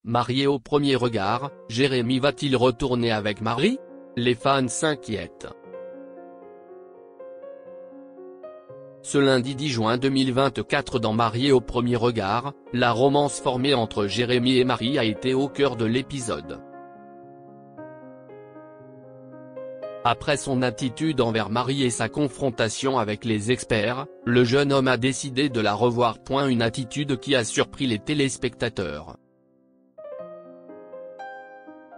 Marié au premier regard, Jérémy va-t-il retourner avec Marie? Les fans s'inquiètent. Ce lundi 10 juin 2024 dans Marié au premier regard, la romance formée entre Jérémy et Marie a été au cœur de l'épisode. Après son attitude envers Marie et sa confrontation avec les experts, le jeune homme a décidé de la revoir. Une attitude qui a surpris les téléspectateurs.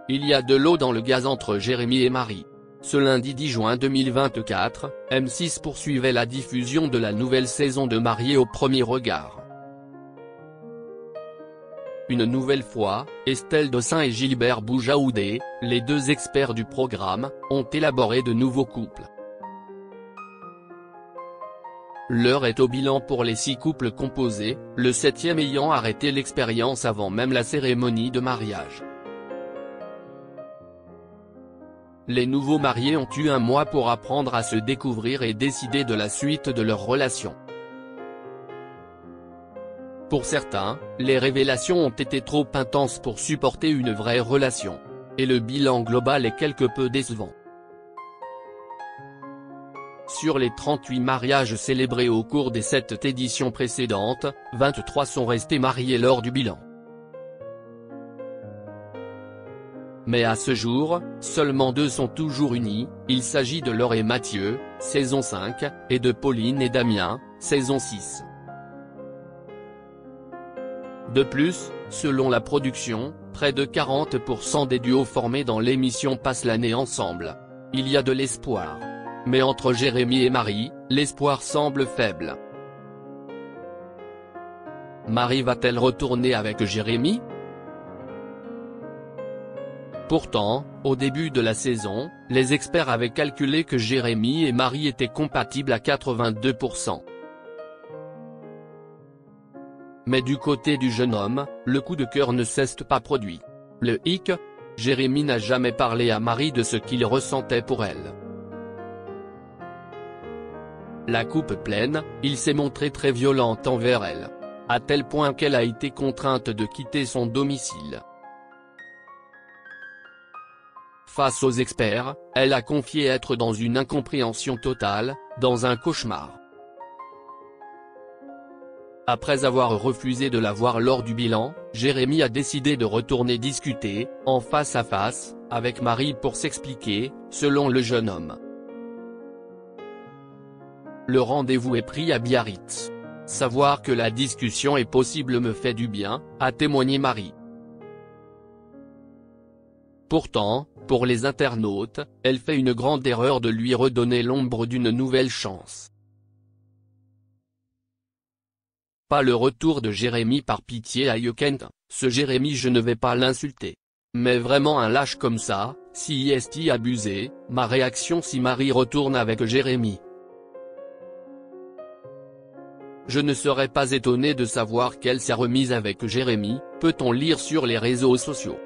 Il y a de l'eau dans le gaz entre Jérémy et Marie. Ce lundi 10 juin 2024, M6 poursuivait la diffusion de la nouvelle saison de Marié au premier regard. Une nouvelle fois, Estelle Dossin et Gilbert Boujaoudé, les deux experts du programme, ont élaboré de nouveaux couples. L'heure est au bilan pour les 6 couples composés, le 7e ayant arrêté l'expérience avant même la cérémonie de mariage. Les nouveaux mariés ont eu un mois pour apprendre à se découvrir et décider de la suite de leur relation. Pour certains, les révélations ont été trop intenses pour supporter une vraie relation. Et le bilan global est quelque peu décevant. Sur les 38 mariages célébrés au cours des 7 éditions précédentes, 23 sont restés mariés lors du bilan. Mais à ce jour, seulement 2 sont toujours unis, il s'agit de Laure et Mathieu, saison 5, et de Pauline et Damien, saison 6. De plus, selon la production, près de 40% des duos formés dans l'émission passent l'année ensemble. Il y a de l'espoir. Mais entre Jérémy et Marie, l'espoir semble faible. Marie va-t-elle retourner avec Jérémy? Pourtant, au début de la saison, les experts avaient calculé que Jérémy et Marie étaient compatibles à 82%. Mais du côté du jeune homme, le coup de cœur ne s'est pas produit. Le hic, Jérémy n'a jamais parlé à Marie de ce qu'il ressentait pour elle. La coupe pleine, il s'est montré très violent envers elle. À tel point qu'elle a été contrainte de quitter son domicile. Face aux experts, elle a confié être dans une incompréhension totale, dans un cauchemar. Après avoir refusé de la voir lors du bilan, Jérémy a décidé de retourner discuter, en face à face, avec Marie pour s'expliquer, selon le jeune homme. Le rendez-vous est pris à Biarritz. Savoir que la discussion est possible me fait du bien, a témoigné Marie. Pourtant, pour les internautes, elle fait une grande erreur de lui redonner l'ombre d'une nouvelle chance. Pas le retour de Jérémy par pitié à Kent, ce Jérémy je ne vais pas l'insulter. Mais vraiment un lâche comme ça, si est abusé, ma réaction si Marie retourne avec Jérémy. Je ne serais pas étonné de savoir qu'elle s'est remise avec Jérémy, peut-on lire sur les réseaux sociaux.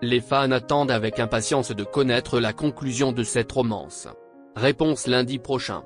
Les fans attendent avec impatience de connaître la conclusion de cette romance. Réponse lundi prochain.